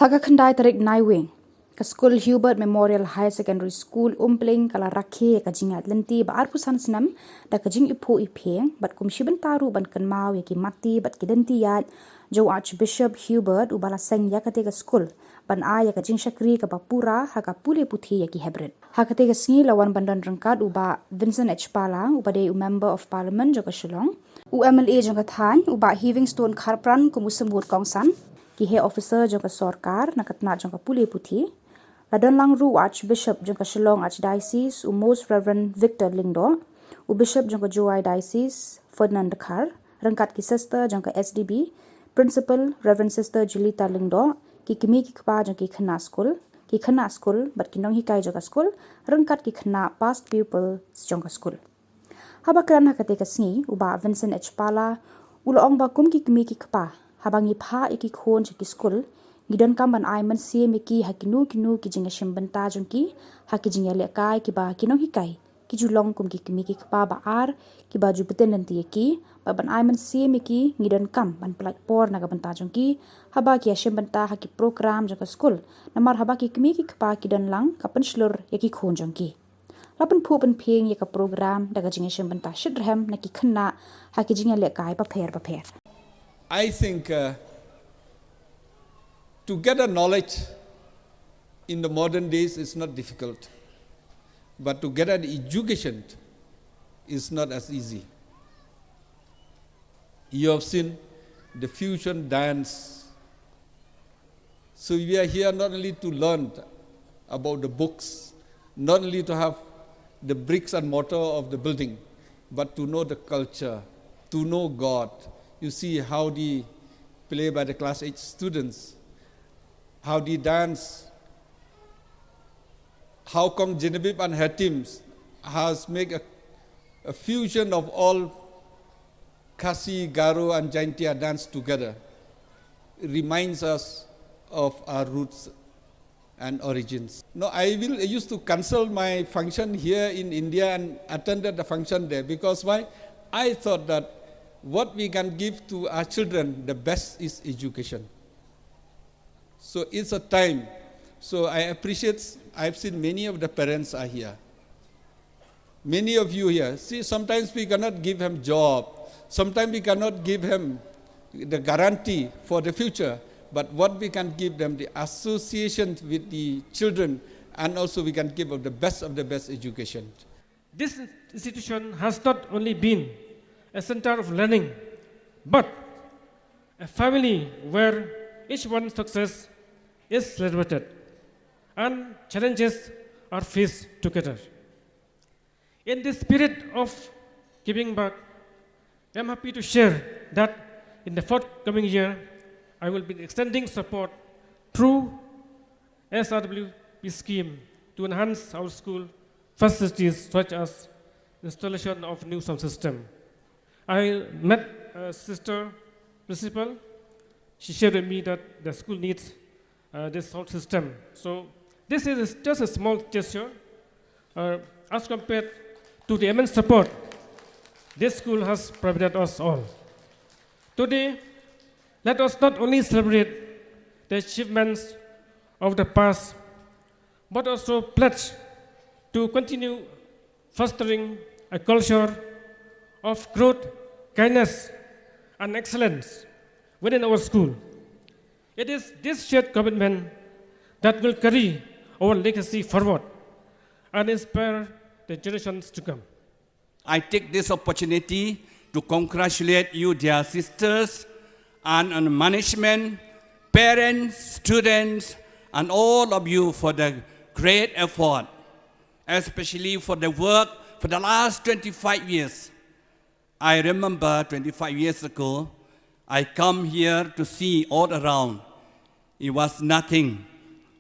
Haga khandai tarik naiwieng ka skul Hurbert Memorial High Secondary School Umpling kala rakhe ka jing lynti ba arpusan Snem da ka jing iphuh phieng bat kum shibynta ru ban kynmaw ki mati bat ki lynti iaid Jong U Archbishop Hurbert ubala seng yakate ka skul ban ya ka jingshakri ka ba pura ha ka pule puthi ki heprit hakate ka sngi lawan bandan rangkat uba Vincent H Pala uba de member of parliament joka Shillong MLA joka than uba Having Stone Kharpran Kum usamut kongsan ki he officer joka sarkar nakatna joka pule puthi Ladon lang ru Archbishop joka Shillong Archdiocese Most Rev Victor Lyndo Bishop joka Jowai Doicese Fernand rangkat ki sister joka SDB Principal Rev Sr Julita Lyndoh ki kimi ki kpa jonki khana skul but ki NONGHIKAI Jong skul rangkat ki khana past pupil jonka skul habakran hakate ka sngi uba Vincent H Pala ulong ba kum ki kimi ki kpa habangi pha iki khon ki skul gidon kam ban man se me ki hakinu ki jinga shibynta jonki hakijinga le kai ki ba ki NONGHIKAI ki julong kum ki kimi ki kpa ba ki ba ju beten nanti ki ba ban man se me ki ngidon kam ban plat por naga banta jonki haba ki shibynta ha ki program jonka skul namar haba ki kimi ki kpa ki don lang kapan shlur yaki khon jonki lapan phu pan phieng yaka program daga jinga shibynta shidrhem na ki khanna ha ki jinga le kai pa pher I think to get a knowledge in the modern days is not difficult, but to get an education is not as easy. You have seen the fusion dance. So we are here not only to learn about the books, not only to have the bricks and mortar of the building, but to know the culture, to know God. You see how they play by the class 8 students, how they dance, how come Genevieve and her teams has made a fusion of all Khasi, Garo and Jaintia dance together. It reminds us of our roots and origins. No, I used to cancel my function here in India and attended the function there because why? I thought that what we can give to our children, the best is education. So it's a time. So I appreciate, I've seen many of the parents are here. Many of you here. See, sometimes we cannot give him job. Sometimes we cannot give him the guarantee for the future. But what we can give them, the association with the children, and also we can give them the best education. This institution has not only been a center of learning, but a family where each one's success is celebrated and challenges are faced together. In the spirit of giving back, I am happy to share that in the forthcoming year, I will be extending support through SRWP scheme to enhance our school facilities such as installation of new sound system. I met a sister principal. She shared with me that the school needs this sound system. So this is just a small gesture as compared to the immense support this school has provided us all. Today, let us not only celebrate the achievements of the past, but also pledge to continue fostering a culture of growth, kindness, and excellence within our school. It is this shared commitment that will carry our legacy forward and inspire the generations to come. I take this opportunity to congratulate you, dear sisters, and management, parents, students, and all of you for the great effort, especially for the work for the last 25 years. I remember 25 years ago, I come here to see all around. It was nothing,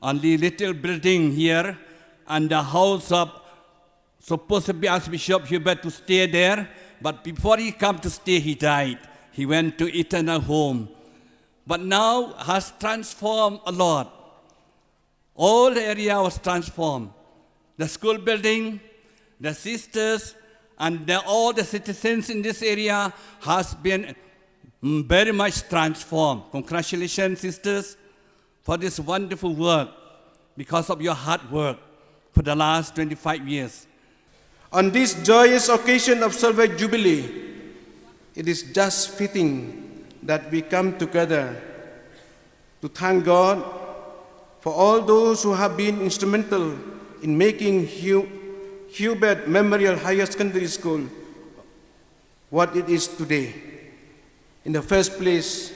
only little building here and the house of supposed to be Archbishop Hurbert to stay there, but before he come to stay, he died. He went to eternal home. But now has transformed a lot. All the area was transformed. The school building, the sisters, and all the citizens in this area has been very much transformed. Congratulations, sisters. for this wonderful work because of your hard work for the last 25 years. On this joyous occasion of Silver Jubilee, it is just fitting that we come together to thank God for all those who have been instrumental in making Hurbert Memorial Higher Secondary School what it is today. In the first place,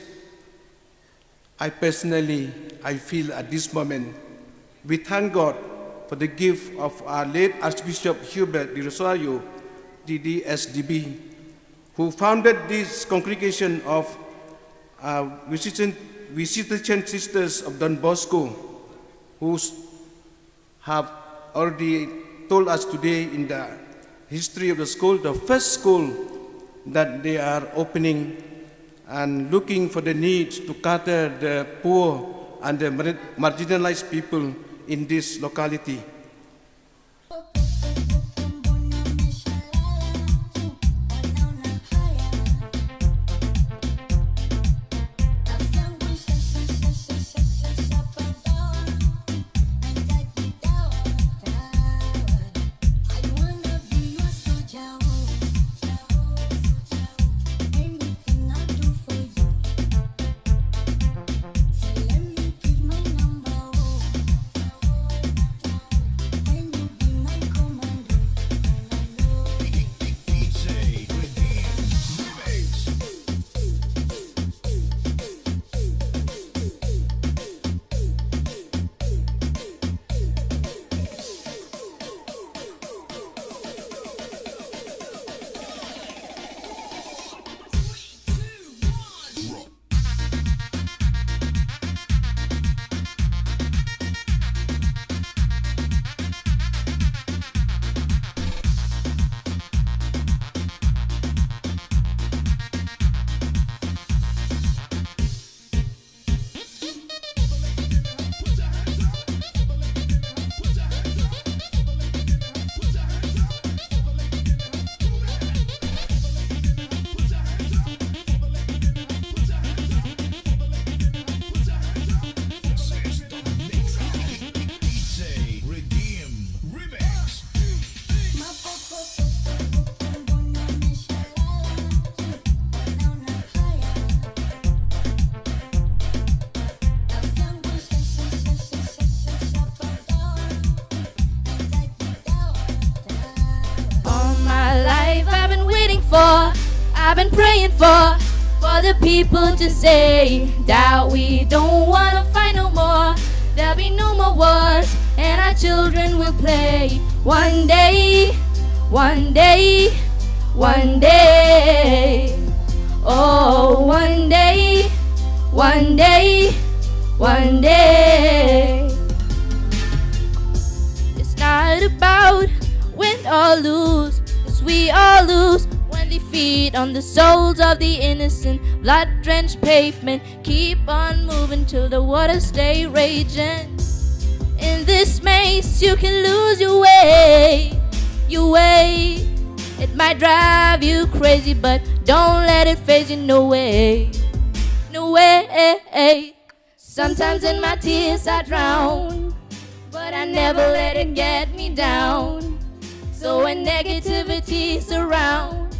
I feel at this moment, we thank God for the gift of our late Archbishop Hurbert de Rosario, DDSDB, who founded this congregation of visitation sisters of Don Bosco, who have already told us today in the history of the school, the first school that they are opening and looking for the needs to cater the poor and the marginalized people in this locality. I've been praying for the people to say that we don't wanna fight no more. There'll be no more wars, and our children will play. One day, one day, one day. Oh, one day, one day, one day. It's not about win or lose, 'cause we all lose when they feed on the souls of the innocent. Blood-drenched pavement, keep on moving till the waters stay raging. In this maze you can lose your way, your way. It might drive you crazy, but don't let it phase you, no way, no way. Sometimes in my tears I drown, but I never let it get me down. So when negativity surrounds,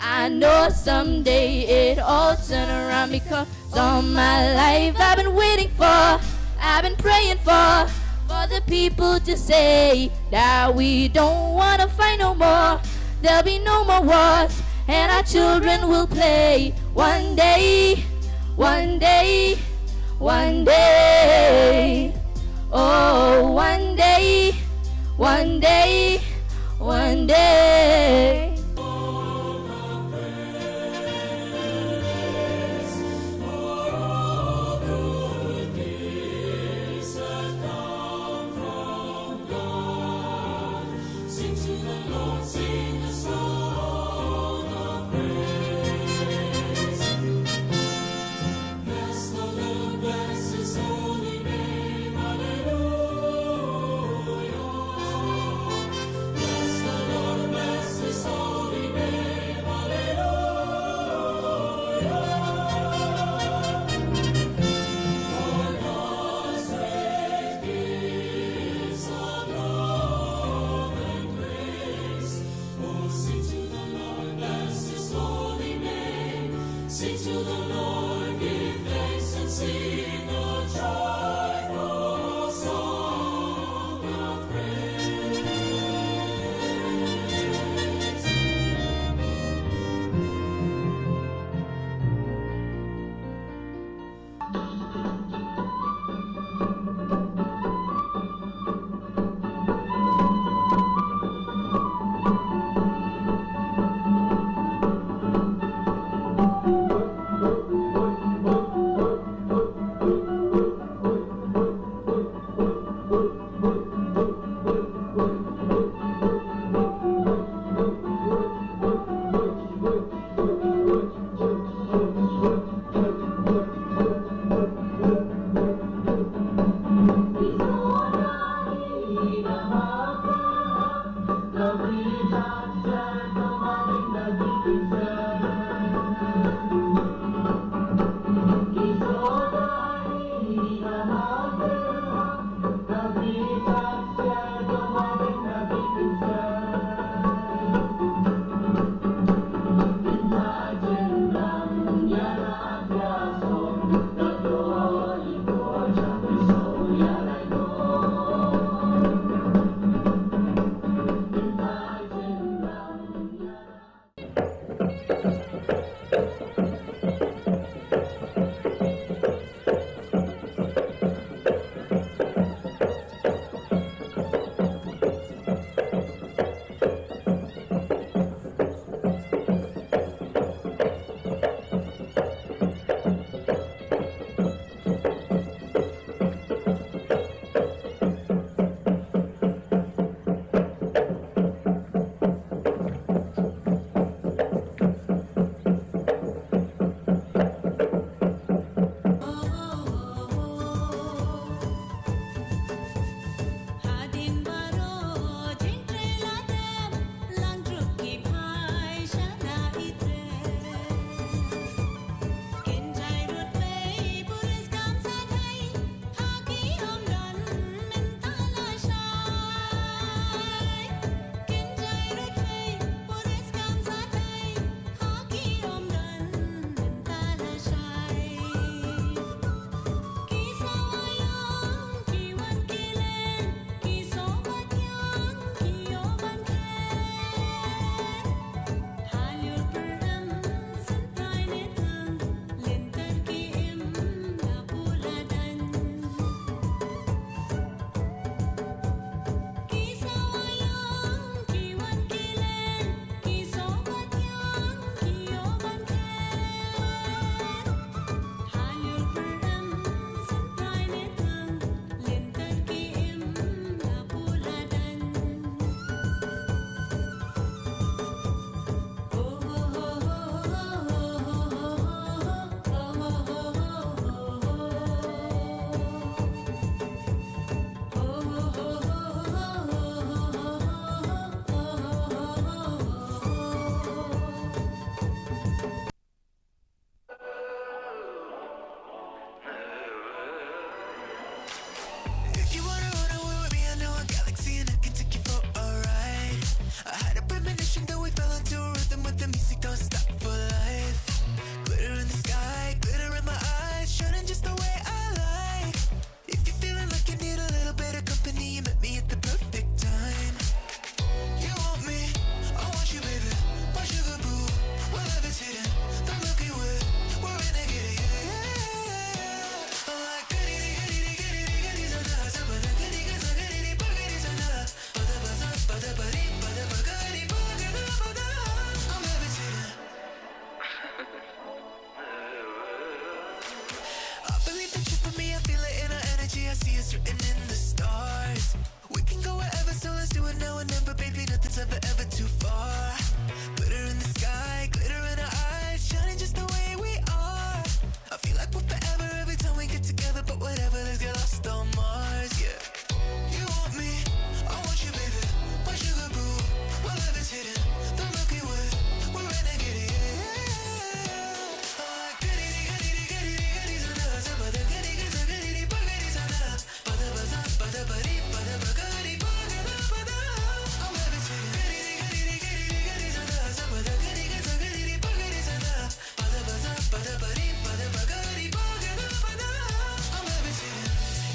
I know someday it all turn around, because all my life I've been waiting for, I've been praying for the people to say that we don't wanna fight no more. There'll be no more wars, and our children will play. One day, one day, one day. Oh, one day, one day, one day. Bless the Lord, bless His holy If you wanna run away with me, I know a galaxy and I can take you for a ride. I had a premonition that we fell into a rhythm with the music, don't stop for life. Glitter in the sky, glitter in my eyes, shining just the way I like. If you're feeling like you need a little bit of company, you met me at the perfect time. You want me, I want you, baby, my sugar boo. Where love is hidden, the Milky Way, we're renegade, yeah, yeah. I'm like goody, goody, goody, goody, zana, sabada, goody, gaza, goody, bagadi, zana, bada, bada, bada, badi, bada, bagadi, bagada, bada. I'm levitating. I believe that you for me, I feel it in our energy, I see it's written in the stars. We can go wherever, so let's do it now and never, baby, nothing's ever, ever too far. Glitter in the sky, glitter in our eyes, shining just the way we are. I feel like we're forever every time we get together, but whatever, let's get lost on Mars, yeah. You want me, I want you, baby, my sugar boo. Where love is hidden, the Milky Way, we're renegade, yeah. I'm like goody, goody, goody, goody, zana, sabada, goody, gaza, goody, bagadi, zana, bada, bada, bada, badi, bada, bagadi, bagada, bada. I'm levitating. Goody, goody, goody, goody, zana, sabada, goody, gaza, goody, bagadi, zana, bada, bada, bada, badi, bada, bagadi, bagada, bada. I'm levitating.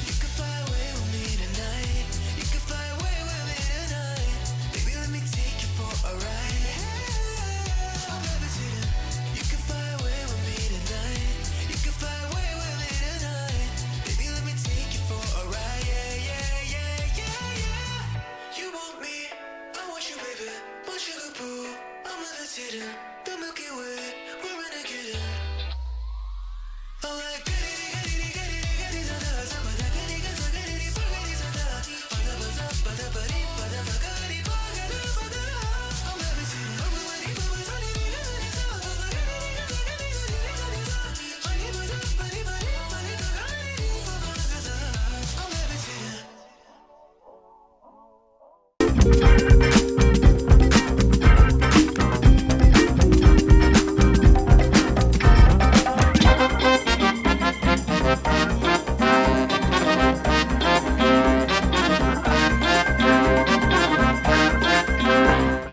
You can fly away with me tonight. You can fly away with me tonight. Baby, let me take you for a ride. I'm levitating. You can fly away with me tonight. You can fly away with me tonight. Baby, let me take you for a ride. Yeah, yeah, yeah, yeah, yeah. You want me, I want you, baby, my sugar boo. I'm levitating. The Milky Way, we're renegade. I'm like goody, goody, goody, goody, zana, sabada, goody, gaza, goody, bagadi, zana, bada, bada, bada, badi, bada, bagadi, bagada, bada. I'm levitating. Baba, badi, baba, zani, goody, zana, baba, goody, gaza, goody, goody, zani, badi, bada, badi, badi, badi, bagadi, baba, gaza. I'm levitating.